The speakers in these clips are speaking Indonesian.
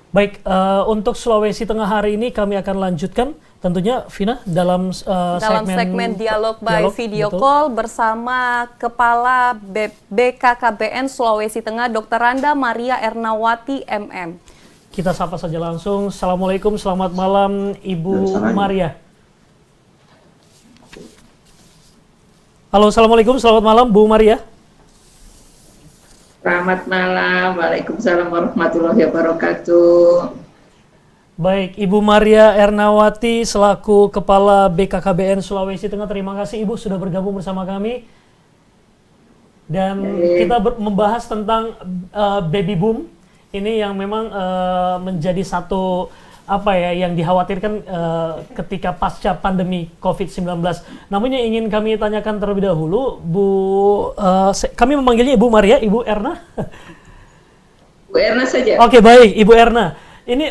Baik, untuk Sulawesi Tengah hari ini kami akan lanjutkan tentunya Vina dalam segmen dialog by video betul. call bersama Kepala BKKBN Sulawesi Tengah Dr. Randa Maria Ernawati MM. Kita sapa saja langsung. Assalamualaikum, selamat malam Ibu Maria. Halo, assalamualaikum, selamat malam Bu Maria. Selamat malam, waalaikumsalam warahmatullahi wabarakatuh. Baik, Ibu Maria Ernawati selaku Kepala BKKBN Sulawesi Tengah, terima kasih Ibu sudah bergabung bersama kami. Dan kita membahas tentang baby boom, ini yang memang menjadi satu yang dikhawatirkan ketika pasca pandemi COVID-19. Namun yang ingin kami tanyakan terlebih dahulu, kami memanggilnya Ibu Maria, Ibu Erna? Bu Erna saja. Oke, baik, Ibu Erna. Ini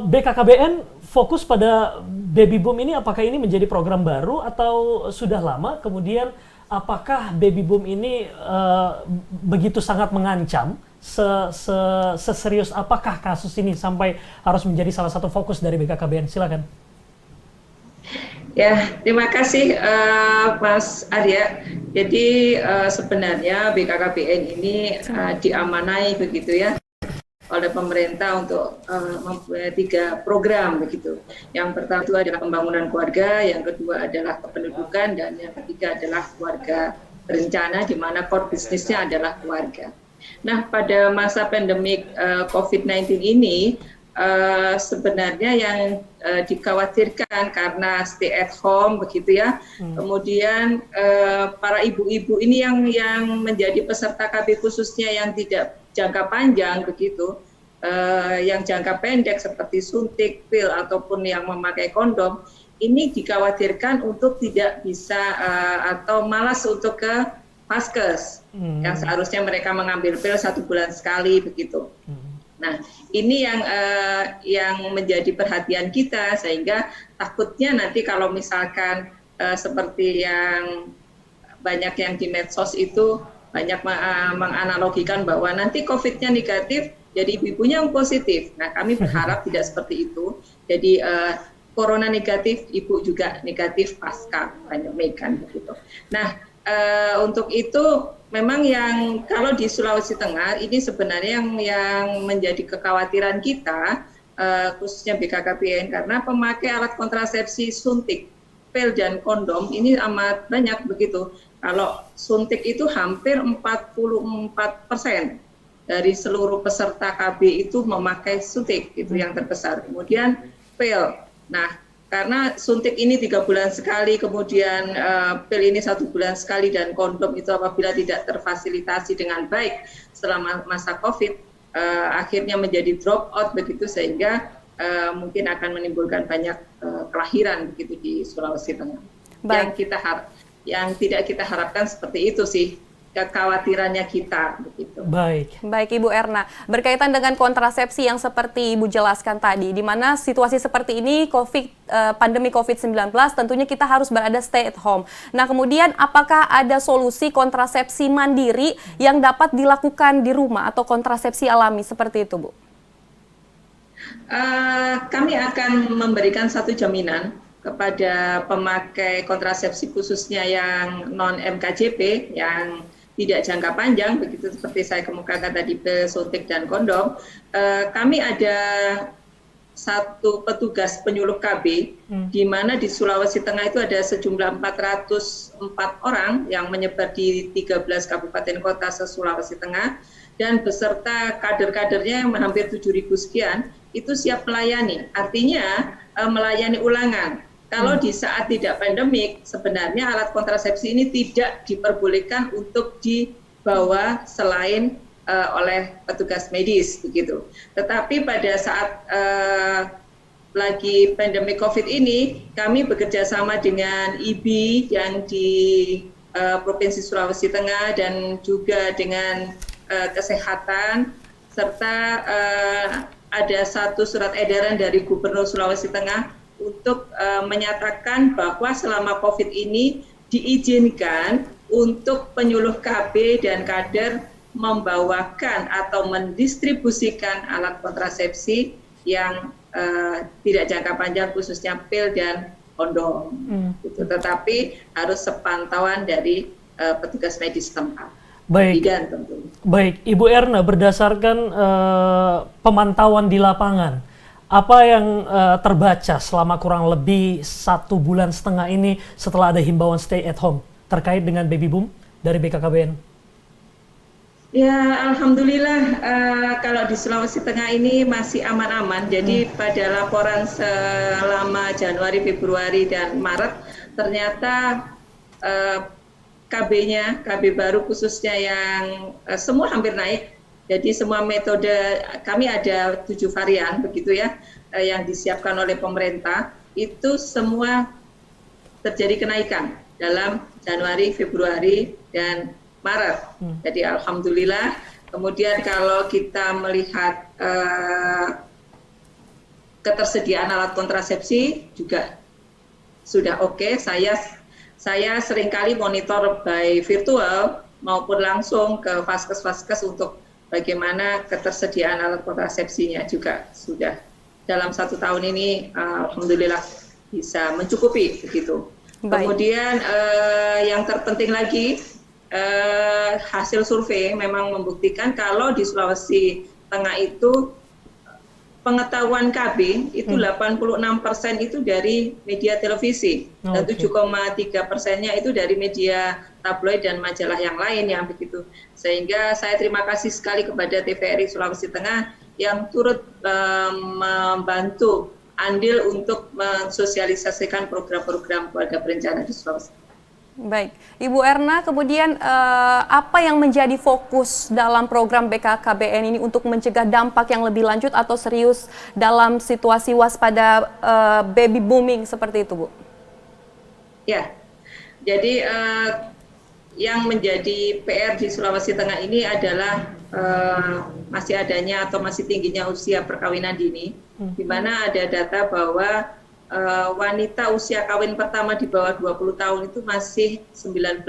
BKKBN fokus pada baby boom ini, apakah ini menjadi program baru atau sudah lama? Kemudian apakah baby boom ini begitu sangat mengancam? Seserius apakah kasus ini sampai harus menjadi salah satu fokus dari BKKBN? Silakan. Ya, terima kasih Mas Arya. Jadi sebenarnya BKKBN ini diamanai begitu ya oleh pemerintah untuk mempunyai 3 program begitu. Yang pertama itu adalah pembangunan keluarga, yang kedua adalah kependudukan, dan yang ketiga adalah keluarga berencana, di mana core bisnisnya adalah keluarga. Nah, pada masa pandemik COVID-19 ini sebenarnya yang dikhawatirkan karena stay at home begitu ya. Kemudian para ibu-ibu ini yang menjadi peserta KB khususnya yang tidak jangka panjang begitu, yang jangka pendek seperti suntik, pil ataupun yang memakai kondom, ini dikhawatirkan untuk tidak bisa atau malas untuk ke Vaskes, yang seharusnya mereka mengambil pil 1 bulan sekali begitu. Nah, ini yang menjadi perhatian kita, sehingga takutnya nanti kalau misalkan seperti yang banyak yang di medsos itu banyak menganalogikan bahwa nanti COVID-nya negatif, jadi ibu-ibunya yang positif. Nah, kami berharap tidak seperti itu. Jadi corona negatif, ibu juga negatif pasca pandemi kan begitu. Nah, untuk itu memang yang kalau di Sulawesi Tengah ini sebenarnya yang menjadi kekhawatiran kita, khususnya BKKBN, karena pemakai alat kontrasepsi suntik, pil dan kondom ini amat banyak begitu. Kalau suntik itu hampir 44% dari seluruh peserta KB itu memakai suntik, itu yang terbesar. Kemudian pil. Nah, karena suntik ini 3 bulan sekali, kemudian pil ini 1 bulan sekali, dan kondom itu apabila tidak terfasilitasi dengan baik selama masa COVID, akhirnya menjadi drop out begitu, sehingga mungkin akan menimbulkan banyak kelahiran begitu di Sulawesi Tengah. Yang tidak kita harapkan seperti itu sih kekhawatirannya kita begitu. Baik Ibu Erna, berkaitan dengan kontrasepsi yang seperti Ibu jelaskan tadi, di mana situasi seperti ini pandemi COVID-19 tentunya kita harus berada stay at home. Nah, kemudian apakah ada solusi kontrasepsi mandiri yang dapat dilakukan di rumah atau kontrasepsi alami seperti itu, Bu? Kami akan memberikan satu jaminan kepada pemakai kontrasepsi khususnya yang non MKJP, yang tidak jangka panjang begitu seperti saya kemukakan tadi, pil, suntik dan kondom. Kami ada satu petugas penyuluh KB di mana di Sulawesi Tengah itu ada sejumlah 404 orang yang menyebar di 13 kabupaten kota se-Sulawesi Tengah, dan beserta kader-kadernya yang hampir 7.000 sekian itu siap melayani. Artinya melayani ulangan. Kalau di saat tidak pandemik, sebenarnya alat kontrasepsi ini tidak diperbolehkan untuk dibawa selain oleh petugas medis begitu. Tetapi pada saat lagi pandemi COVID ini, kami bekerja sama dengan IBI yang di Provinsi Sulawesi Tengah dan juga dengan kesehatan, serta ada satu surat edaran dari Gubernur Sulawesi Tengah untuk menyatakan bahwa selama COVID ini diizinkan untuk penyuluh KB dan kader membawakan atau mendistribusikan alat kontrasepsi yang tidak jangka panjang, khususnya pil dan kondom. Gitu. Tetapi harus sepantauan dari petugas medis setempat. Baik, Bidan tentunya. baik, Ibu Erna, berdasarkan pemantauan di lapangan, apa yang terbaca selama kurang lebih 1,5 bulan ini setelah ada himbauan stay at home terkait dengan baby boom dari BKKBN? Ya, alhamdulillah kalau di Sulawesi Tengah ini masih aman-aman. Jadi pada laporan selama Januari, Februari, dan Maret ternyata KB baru khususnya yang semua hampir naik. Jadi semua metode, kami ada 7 varian begitu ya, yang disiapkan oleh pemerintah, itu semua terjadi kenaikan dalam Januari, Februari, dan Maret. Jadi alhamdulillah. Kemudian kalau kita melihat ketersediaan alat kontrasepsi juga sudah oke. Saya seringkali monitor by virtual maupun langsung ke vaskes-vaskes untuk bagaimana ketersediaan alat kontrasepsinya juga sudah dalam 1 tahun ini alhamdulillah bisa mencukupi begitu. Baik. Kemudian yang terpenting lagi hasil survei memang membuktikan kalau di Sulawesi Tengah itu pengetahuan KB itu 86% itu dari media televisi dan 7,3%-nya itu dari media tabloid dan majalah yang lain yang begitu. Sehingga saya terima kasih sekali kepada TVRI Sulawesi Tengah yang turut membantu andil untuk mensosialisasikan program-program keluarga berencana di Sulawesi. Baik, Ibu Erna, kemudian apa yang menjadi fokus dalam program BKKBN ini untuk mencegah dampak yang lebih lanjut atau serius dalam situasi waspada baby booming seperti itu, Bu? Ya, jadi yang menjadi PR di Sulawesi Tengah ini adalah masih adanya atau masih tingginya usia perkawinan dini, di mana ada data bahwa wanita usia kawin pertama di bawah 20 tahun itu masih 19%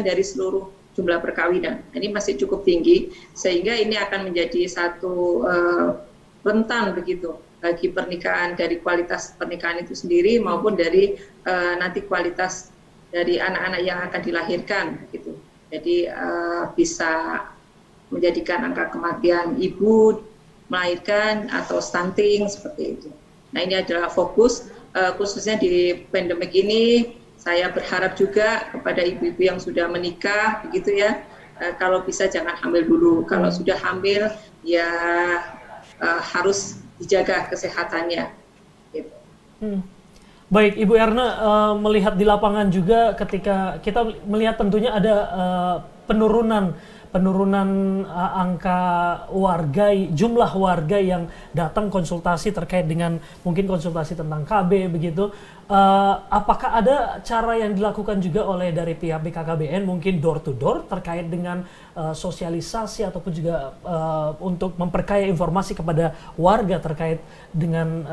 dari seluruh jumlah perkawinan. Ini masih cukup tinggi, sehingga ini akan menjadi satu rentan begitu bagi pernikahan, dari kualitas pernikahan itu sendiri maupun dari nanti kualitas dari anak-anak yang akan dilahirkan gitu. Jadi bisa menjadikan angka kematian ibu melahirkan atau stunting seperti itu. Nah, ini adalah fokus khususnya di pandemik ini. Saya berharap juga kepada ibu-ibu yang sudah menikah begitu ya, kalau bisa jangan hamil dulu. Kalau sudah hamil ya harus dijaga kesehatannya gitu. Baik, Ibu Erna, melihat di lapangan juga ketika kita melihat tentunya ada penurunan angka warga, jumlah warga yang datang konsultasi terkait dengan mungkin konsultasi tentang KB begitu. Apakah ada cara yang dilakukan juga oleh dari pihak BKKBN mungkin door to door terkait dengan sosialisasi ataupun juga untuk memperkaya informasi kepada warga terkait dengan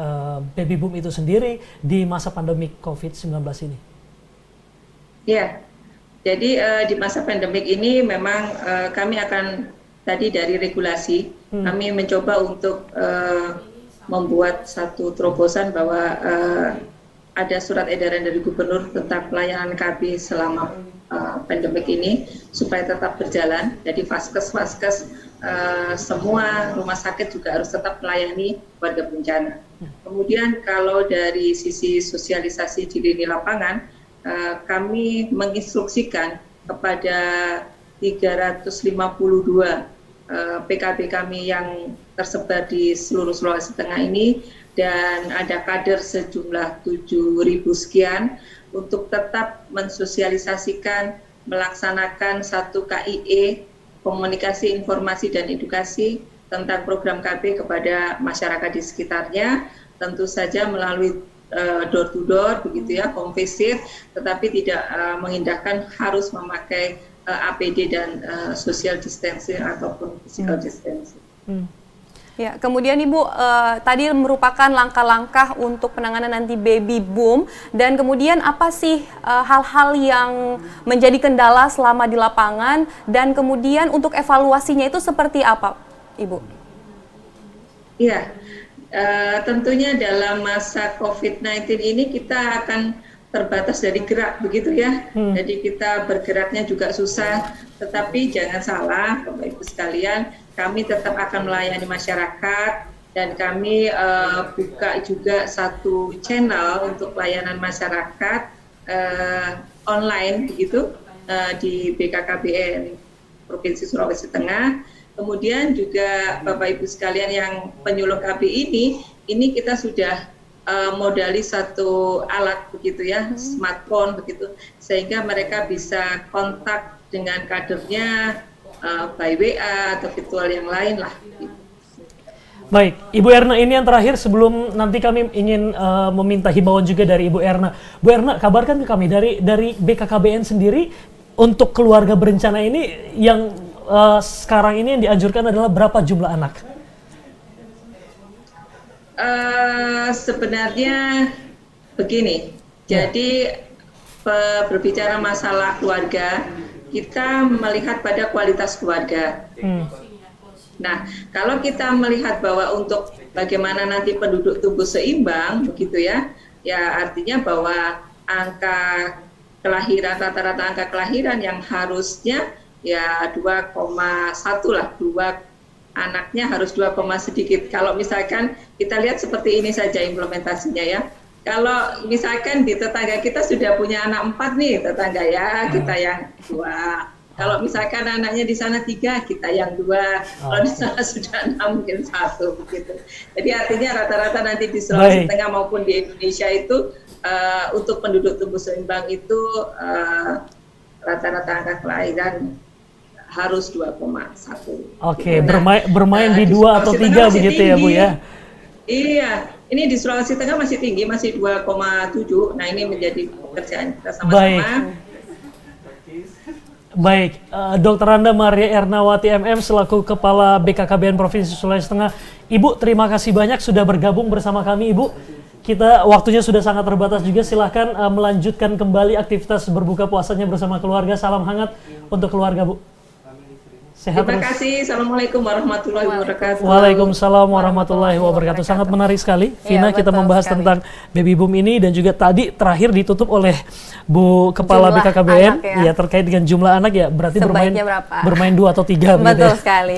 baby boom itu sendiri di masa pandemi COVID-19 ini? Ya. Jadi di masa pandemik ini memang kami akan tadi dari regulasi kami mencoba untuk membuat satu terobosan bahwa ada surat edaran dari gubernur tentang pelayanan KB selama pandemik ini supaya tetap berjalan. Jadi vaskes semua rumah sakit juga harus tetap melayani warga bencana. Kemudian kalau dari sisi sosialisasi di lini lapangan, kami menginstruksikan kepada 352 PKB kami yang tersebar di seluruh Sulawesi Tengah ini, dan ada kader sejumlah 7.000 sekian untuk tetap mensosialisasikan, melaksanakan satu KIE, komunikasi, informasi, dan edukasi tentang program KB kepada masyarakat di sekitarnya, tentu saja melalui door to door begitu ya, home visit, tetapi tidak mengindahkan harus memakai APD dan social distancing ataupun physical distancing. Ya, kemudian Ibu tadi merupakan langkah-langkah untuk penanganan nanti baby boom, dan kemudian apa sih hal-hal yang menjadi kendala selama di lapangan, dan kemudian untuk evaluasinya itu seperti apa, Ibu? Iya. Tentunya dalam masa COVID-19 ini kita akan terbatas dari gerak begitu ya. Jadi kita bergeraknya juga susah, tetapi jangan salah Bapak Ibu sekalian, kami tetap akan melayani masyarakat dan kami buka juga satu channel untuk pelayanan masyarakat online begitu di BKKBN Provinsi Sulawesi Tengah. Kemudian juga Bapak Ibu sekalian yang penyuluh KB ini kita sudah modali satu alat begitu ya, smartphone begitu, sehingga mereka bisa kontak dengan kadernya by WA atau virtual yang lain lah. Baik, Ibu Erna, ini yang terakhir sebelum nanti kami ingin meminta himbauan juga dari Ibu Erna. Bu Erna, kabarkan ke kami dari BKKBN sendiri untuk keluarga berencana ini yang sekarang ini yang dianjurkan adalah berapa jumlah anak? Sebenarnya begini, jadi berbicara masalah keluarga, kita melihat pada kualitas keluarga. Nah, kalau kita melihat bahwa untuk bagaimana nanti penduduk tumbuh seimbang, begitu ya, ya artinya bahwa angka kelahiran, rata-rata angka kelahiran yang harusnya ya 2,1 lah, 2 anaknya harus 2, sedikit. Kalau misalkan kita lihat seperti ini saja implementasinya ya. Kalau misalkan di tetangga kita sudah punya anak 4 nih tetangga ya, kita yang 2. Kalau misalkan anaknya di sana 3, kita yang 2. Kalau di sana sudah 6, mungkin 1 begitu. Jadi artinya rata-rata nanti di Sulawesi Tengah maupun di Indonesia itu untuk penduduk tumbuh seimbang itu rata-rata angka kelahiran harus 2,1. Oke, bermain di 2 atau 3 begitu ya Bu ya? Iya, ini di Sulawesi Tengah masih tinggi, masih 2,7. Nah ini menjadi pekerjaan kita sama-sama. Baik, Dr. Anda Maria Ernawati MM selaku Kepala BKKBN Provinsi Sulawesi Tengah. Ibu, terima kasih banyak sudah bergabung bersama kami Ibu. Kita waktunya sudah sangat terbatas juga, silahkan melanjutkan kembali aktivitas berbuka puasanya bersama keluarga. Salam hangat untuk keluarga Bu. Sehat Terima terus. kasih. Assalamualaikum warahmatullahi wabarakatuh. Waalaikumsalam warahmatullahi wabarakatuh. Sangat menarik sekali, Vina, kita membahas tentang baby boom ini dan juga tadi terakhir ditutup oleh Bu Kepala Jumlah BKKBN anak, ya. terkait dengan jumlah anak ya, berarti Sebaiknya berapa? bermain 2 atau 3 begitu Betul ya. sekali.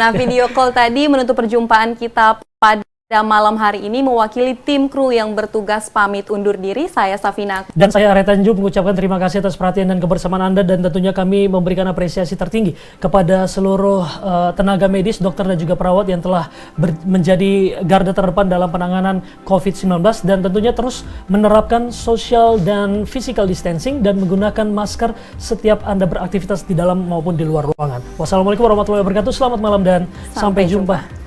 Nah, video call tadi menutup perjumpaan kita pada malam hari ini. Mewakili tim kru yang bertugas pamit undur diri, saya Safina. Dan saya Arya Tanjung mengucapkan terima kasih atas perhatian dan kebersamaan Anda, dan tentunya kami memberikan apresiasi tertinggi kepada seluruh tenaga medis, dokter dan juga perawat yang telah menjadi garda terdepan dalam penanganan COVID-19 dan tentunya terus menerapkan social dan physical distancing dan menggunakan masker setiap Anda beraktivitas di dalam maupun di luar ruangan. Wassalamualaikum warahmatullahi wabarakatuh. Selamat malam dan sampai jumpa.